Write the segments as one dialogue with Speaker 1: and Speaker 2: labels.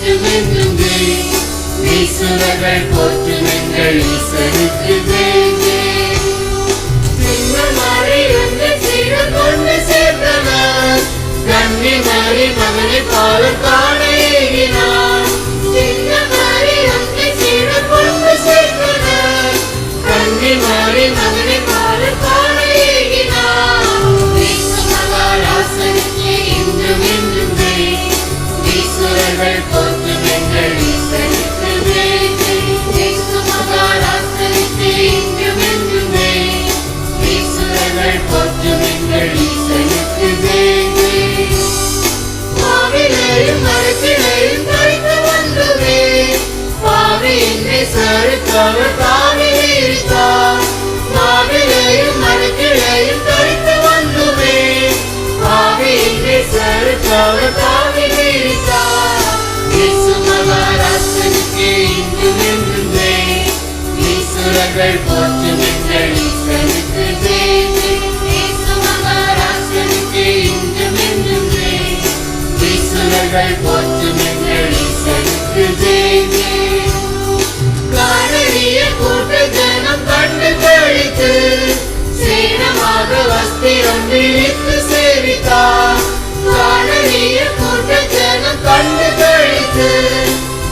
Speaker 1: என்றும் என்றும் ஜெய். ஈஸ்வரர்கள் போற்றும் எங்கள் ஈசனுக்கு ஜெய் ஜெய். சிம்மமாரி வந்து சீரம் கொண்டு சேர்த்தவர் கன்னிமாரி மகனை பாலர் காண ஏகினார். சின்னமாரி வந்து சீரம் கொண்டு சேர்த்தவர் கன்னிமாரி மகனை பாலர் காண ஏகினார். ஈஸ்வரராசனுக்கு என்றும் என்றும் ஜெய். ஈஸ்வரர்கள் போற்றும் எங்கள் ஈசனுக்கு ஜெய் ஜெய். ஈஸ்வரராசனுக்கு என்றும் என்றும் ஜெய். ஈஸ்வரர்கள் போற்றும் எங்கள் ஈசனுக்கு ஜெய் ஜெய். பாவிலையும் மரத்திலையும் தரித்து வந்துவே பாவியின்மை சறுத்தவர் தாவில் இருத்தார். பாவிலையும் மரத்திலையும் தரித்து வந்துவே பாவியின்மை சறுத்தவர் தாவில் இருத்தார். இயேசு மகாராசனுக்கு இன்றும் என்றும் ஜெய். ஈஸ்வரர்கள் போற்றும் எங்கள் ஈசனுக்கு ஜெய் ஜெய். இயேசு மகாராசனுக்கு இன்றும் என்றும் ஜெய். ஈஸ்வரர்கள் போற்றும் எங்கள் ஈசனுக்கு ஜெய் ஜெய். காணலிய கூட்ட ஜனம் கண்டு கழித்து சேனமாக வஸ்திரம் விரித்து சேவித்தார். காணலிய கூட்ட ஜனம் கண்டு கழித்து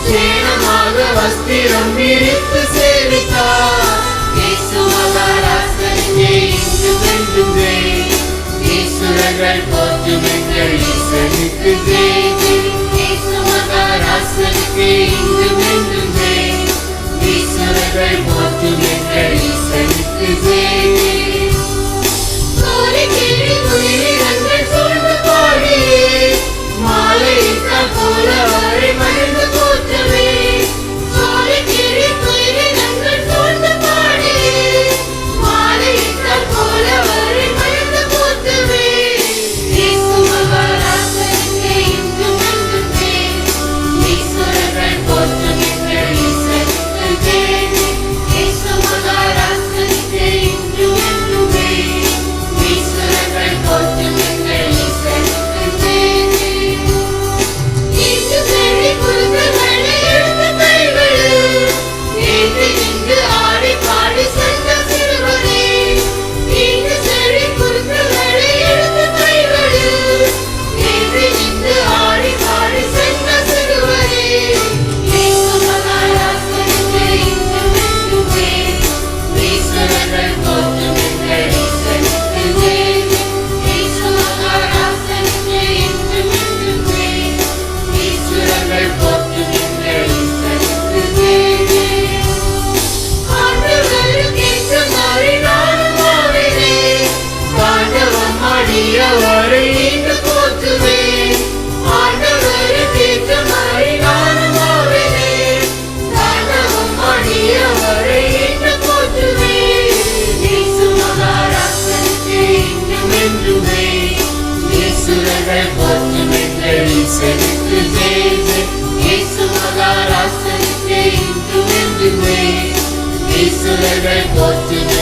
Speaker 1: சேனமாக வஸ்திரம் விரித்து சேவித்தார். இயேசு மகாராசனுக்கு இன்றும் என்றும் ஜெய். ஈஸ்வரர்கள் போற்றும் எங்கள் ஈசனுக்கு ஜெய் ஜெய். இயேசு மகாராசனுக்கு இன்றும் என்றும் ஜெய். ஈஸ்வரர்கள் போற்றும் எங்கள் ஈசனுக்கு ஜெய் ஜெய். கோலிக்கிரி குயிலினங்கள் சூழ்ந்து பாடியே மாலையிட்டால் போல அவரை மகிழ்ந்து போற்றவே. கோலிக்கிரி குயிலினங்கள் சூழ்ந்து பாடியே மாலையிட்டால் போல அவரை மகிழ்ந்து போற்றவே. இயேசு மகாராசனுக்கு இன்றும் என்றும் ஜெய். ஈஸ்வரர்கள் போற்றும் எங்கள் ஈசனுக்கு ஜெய் ஜெய். இயேசு மகாராசனுக்கு இன்றும் என்றும் ஜெய். ஈஸ்வரர்கள் போற்றும் எங்கள் ஈசனுக்கு ஜெய் ஜெய். இன்று செடி குருக்களை எடுத்து கைகளில் ஏந்தி நின்று ஆடி பாடி சென்ற சிறுவரே. இன்று செடி குருக்களை எடுத்து கைகளில் ஏந்தி நின்று ஆடி பாடி சென்ற சிறுவரே. இயேசு மகாராசனுக்கு இன்றும் என்றும் ஜெய். ஈஸ்வரர்கள் போற்றும் எங்கள் ஈசனுக்கு ஜெய் ஜெய். இயேசு மகாராசனுக்கு இன்றும் என்றும் ஜெய். ஈஸ்வரர்கள் போற்றும் எங்கள் ஈசனுக்கு ஜெய் ஜெய். ஆண்டவருக்கு ஏற்ற மாதிரி நானும் ஆவேனே. தாண்டவம் ஆடியவரை இன்று போற்றுவேன். ஆண்டவருக்கு ஏற்ற மாதிரி நானும் ஆவேனே. தாண்டவம் ஆடியவரை இன்று போற்றுவேன். இயேசு மகாராசனுக்கு இன்றும் என்றும் ஜெய். ஈஸ்வரர்கள் போற்றும் எங்கள் ஈசனுக்கு ஜெய் ஜெய். இயேசு மகாராசனுக்கு இன்றும் என்றும் ஜெய். ஈஸ்வரர்கள் போற்றும்